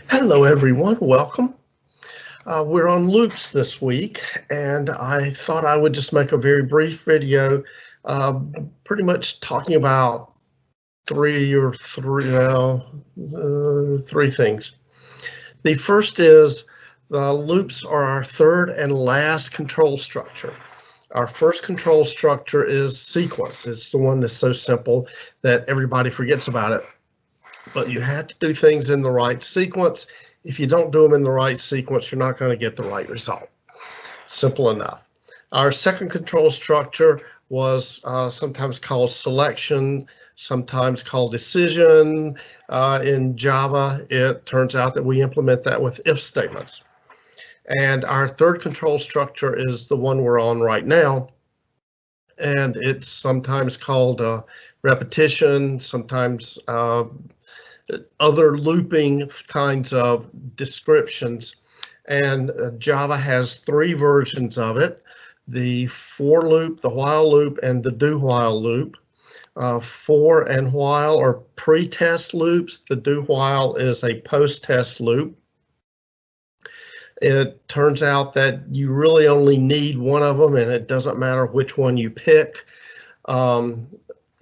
Hello everyone, welcome. We're on loops this week, and I thought I would just make a very brief video, pretty much talking about three things. The first is the loops are our third and last control structure. Our first control structure is sequence. It's the one that's so simple that everybody forgets about it. But you have to do things in the right sequence. If you don't do them in the right sequence, you're not going to get the right result. Simple enough. Our second control structure was sometimes called selection, sometimes called decision. In Java, it turns out that we implement that with if statements. And our third control structure is the one we're on right now. And it's sometimes called repetition, sometimes other looping kinds of descriptions. And Java has three versions of it: the for loop, the while loop, and the do while loop. For and while are pre-test loops. The do while is a post-test loop. It turns out that you really only need one of them, and it doesn't matter which one you pick.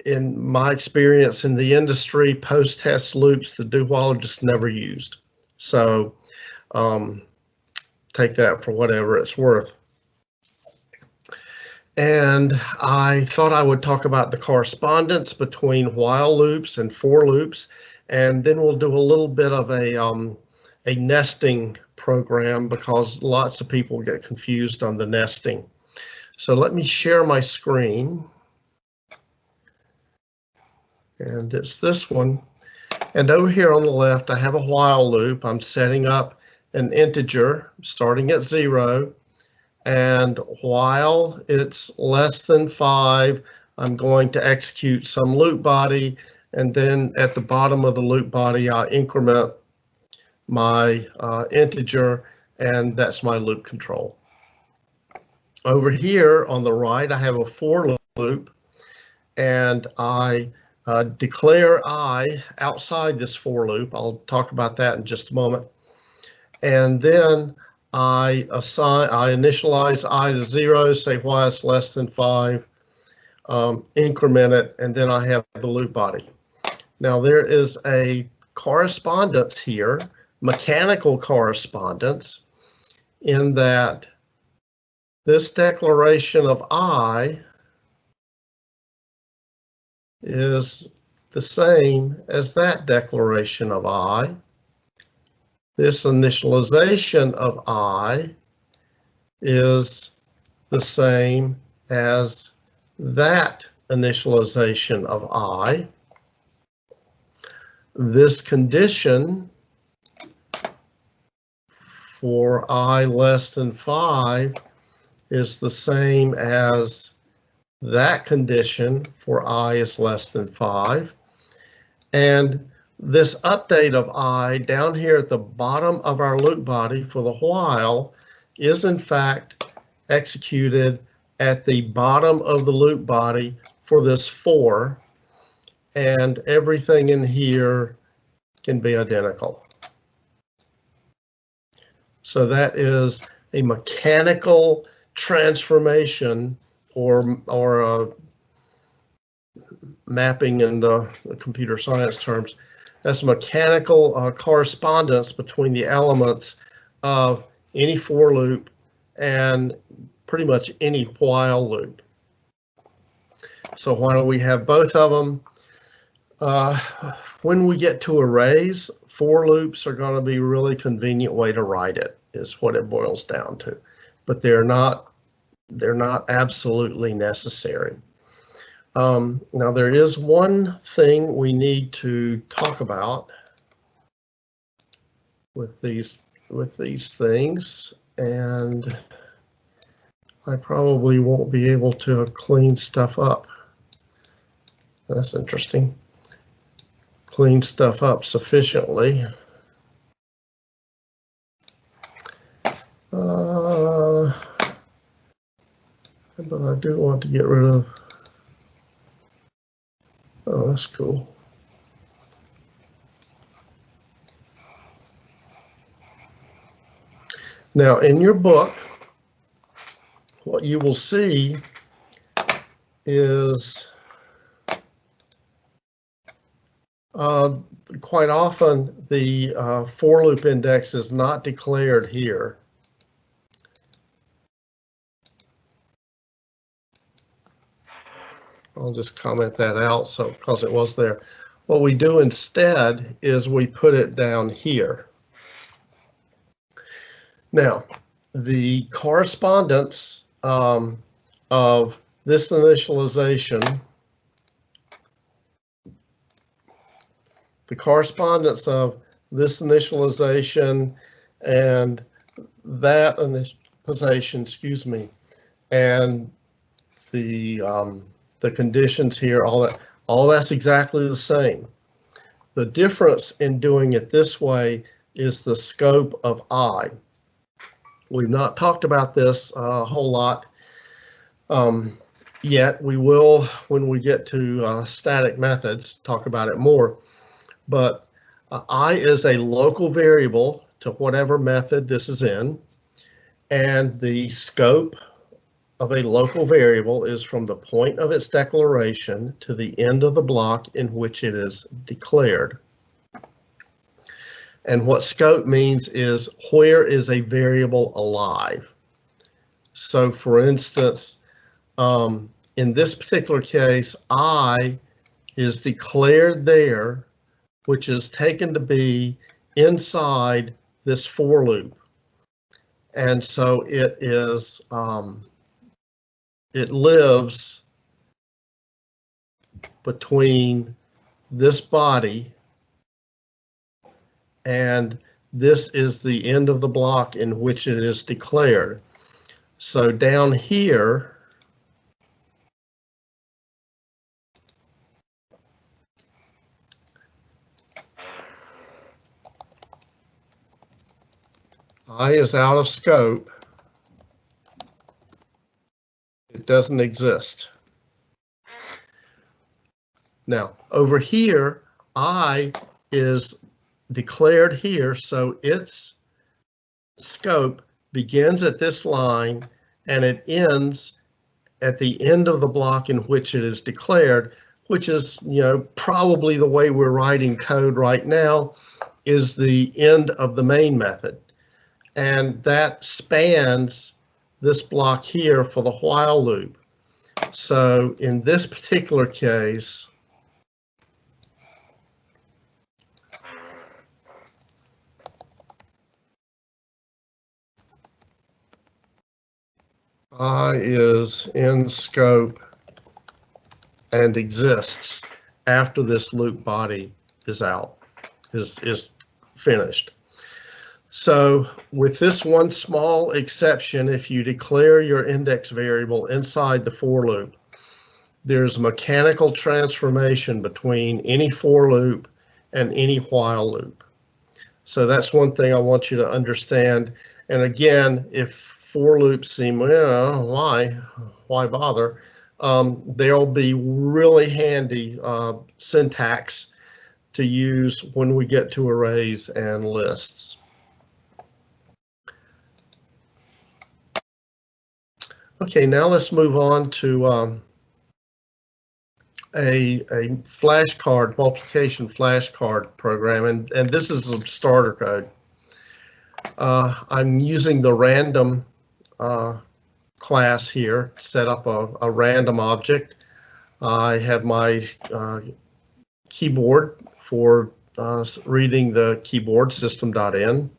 In my experience in the industry, post-test loops, the do while, are just never used. So take that for whatever it's worth. And I thought I would talk about the correspondence between while loops and for loops, and then we'll do a little bit of a nesting program because lots of people get confused on the nesting. So let me share my screen. And it's this one. And over here on the left, I have a while loop. I'm setting up an integer starting at 0. And while it's less than 5, I'm going to execute some loop body. And then at the bottom of the loop body, I'll increment my integer, and that's my loop control. Over here on the right, I have a for loop, and I declare I outside this for loop. I'll talk about that in just a moment. And then I initialize I to 0, say why it's less than 5, increment it, and then I have the loop body. Now there is a correspondence here, mechanical correspondence, in that this declaration of I is the same as that declaration of I. This initialization of I is the same as that initialization of I. This condition for I less than 5 is the same as that condition for I is less than 5. And this update of I down here at the bottom of our loop body for the while is in fact executed at the bottom of the loop body for this for, and everything in here can be identical. So that is a mechanical transformation or mapping in the computer science terms. That's mechanical correspondence between the elements of any for loop and pretty much any while loop. So why don't we have both of them? When we get to arrays, for loops are going to be a really convenient way to write it, is what it boils down to. But they're not absolutely necessary. Now there is one thing we need to talk about with these things, and I probably won't be able to clean stuff up. That's interesting. Clean stuff up sufficiently. But I do want to get rid of. Oh, that's cool. Now in your book, what you will see is quite often the for loop index is not declared here. I'll just comment that out so because it was there. What we do instead is we put it down here. Now, the correspondence of this initialization, and that initialization, excuse me, and the conditions here, all that's exactly the same. The difference in doing it this way is the scope of I. We've not talked about this a whole lot yet. We will when we get to static methods, talk about it more. But I is a local variable to whatever method this is in, and the scope of a local variable is from the point of its declaration to the end of the block in which it is declared. And what scope means is where is a variable alive. So for instance, in this particular case, I is declared there, which is taken to be inside this for loop. And so it is, it lives between this body and this is the end of the block in which it is declared. So down here, I is out of scope. It doesn't exist. Now, over here, I is declared here, so its scope begins at this line and it ends at the end of the block in which it is declared, which is, probably the way we're writing code right now, is the end of the main method. And that spans this block here for the while loop. So in this particular case, I is in scope and exists after this loop body is out, is finished. So with this one small exception, if you declare your index variable inside the for loop, there's mechanical transformation between any for loop and any while loop. So that's one thing I want you to understand. And again, if for loops seem, why bother? They'll be really handy syntax to use when we get to arrays and lists. Okay, now let's move on to a flashcard, multiplication flashcard program, and this is some starter code. I'm using the random class here, set up a random object. I have my keyboard for reading the keyboard system.in.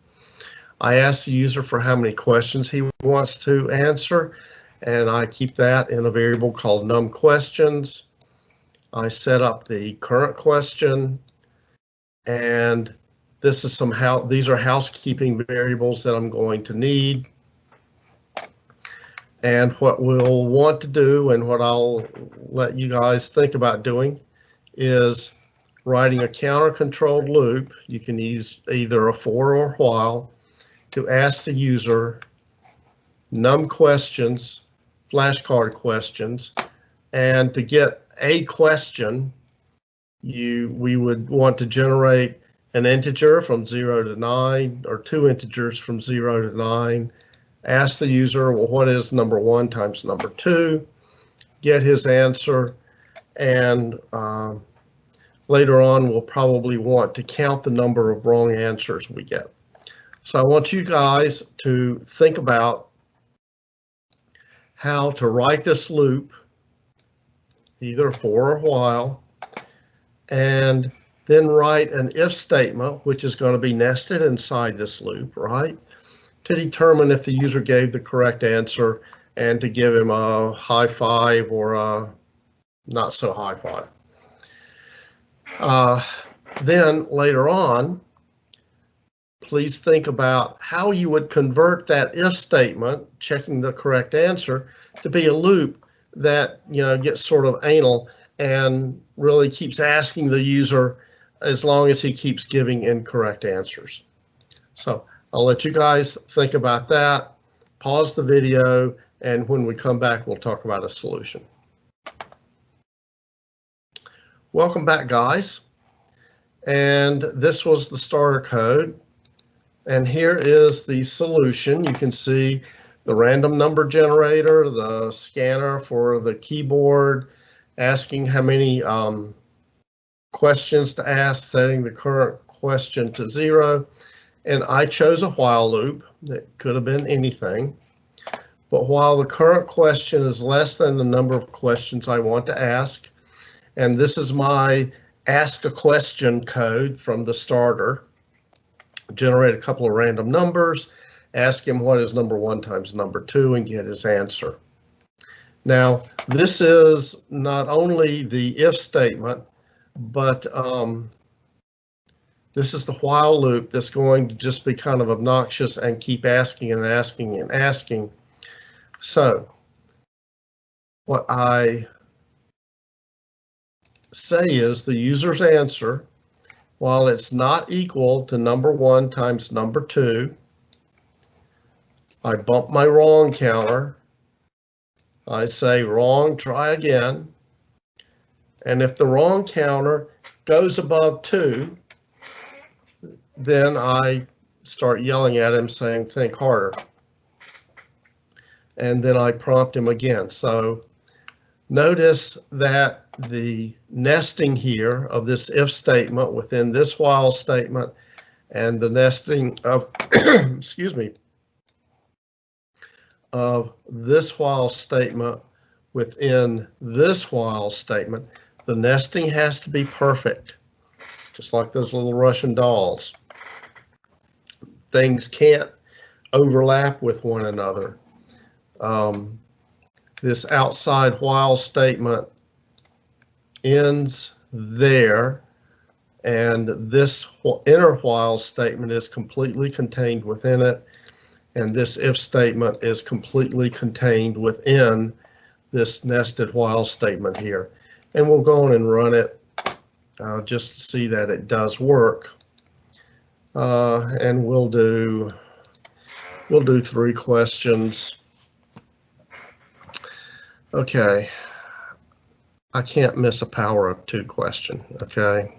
I ask the user for how many questions he wants to answer, and I keep that in a variable called numQuestions. I set up the current question, and this is these are housekeeping variables that I'm going to need. And what we'll want to do, and what I'll let you guys think about doing, is writing a counter-controlled loop. You can use either a for or while to ask the user numQuestions, flashcard questions, and to get a question, we would want to generate an integer from 0 to 9, or two integers from 0 to 9. Ask the user, well, what is number 1 times number 2? Get his answer, and later on we'll probably want to count the number of wrong answers we get. So I want you guys to think about how to write this loop, either for or while, and then write an if statement, which is going to be nested inside this loop, right? To determine if the user gave the correct answer and to give him a high five or a not so high five. Then later on, please think about how you would convert that if statement, checking the correct answer, to be a loop that, you know, gets sort of anal and really keeps asking the user as long as he keeps giving incorrect answers. So I'll let you guys think about that, pause the video, and when we come back, we'll talk about a solution. Welcome back, guys. And this was the starter code. And here is the solution. You can see the random number generator, the scanner for the keyboard, asking how many questions to ask, setting the current question to 0. And I chose a while loop. That could have been anything. But while the current question is less than the number of questions I want to ask, and this is my ask a question code from the starter, generate a couple of random numbers, ask him what is number 1 times number 2, and get his answer. Now, this is not only the if statement, but this is the while loop that's going to just be kind of obnoxious and keep asking and asking and asking. So what I say is the user's answer, while it's not equal to number 1 times number 2, I bump my wrong counter. I say wrong, try again. And if the wrong counter goes above 2, then I start yelling at him saying, think harder. And then I prompt him again. So notice that the nesting here of this if statement within this while statement and the nesting of, excuse me, of this while statement within this while statement, the nesting has to be perfect, just like those little Russian dolls. Things can't overlap with one another. This outside while statement ends there, and this inner while statement is completely contained within it, and this if statement is completely contained within this nested while statement here. And we'll go on and run it just to see that it does work. And we'll do 3 questions. Okay, I can't miss a power of 2 question, okay?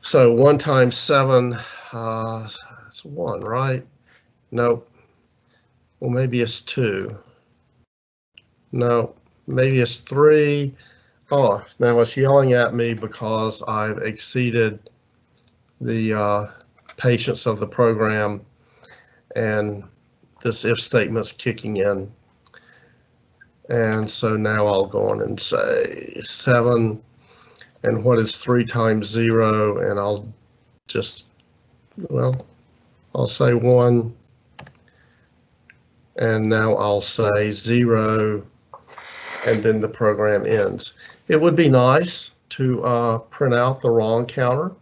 So 1 times 7, that's 1, right? Nope. Well, maybe it's 2. No, maybe it's 3. Oh, now it's yelling at me because I've exceeded the patience of the program, and this if statement's kicking in. And so now I'll go on and say 7, and what is 3 times 0, and I'll just, well, I'll say 1, and now I'll say 0, and then the program ends. It would be nice to print out the wrong counter.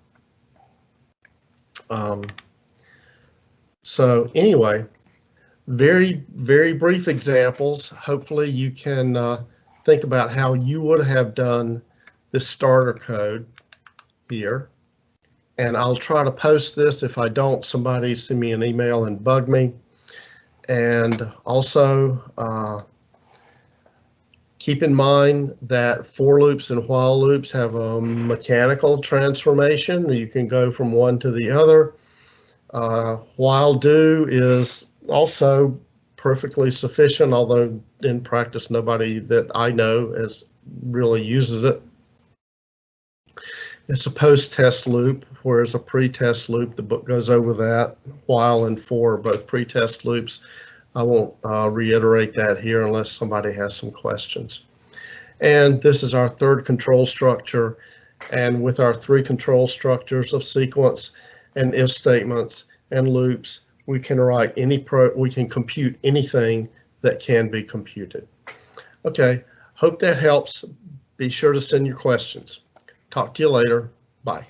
So anyway, very brief examples. Hopefully you can think about how you would have done this starter code here. And I'll try to post this. If I don't, somebody send me an email and bug me. And also Keep in mind that for loops and while loops have a mechanical transformation that you can go from one to the other. While do is also perfectly sufficient, although in practice nobody that I know really uses it. It's a post-test loop, whereas a pre-test loop, the book goes over that. While and for are both pre-test loops. I won't reiterate that here unless somebody has some questions. And this is our third control structure. And with our three control structures of sequence and if statements and loops, we can write we can compute anything that can be computed. Okay, hope that helps. Be sure to send your questions. Talk to you later. Bye.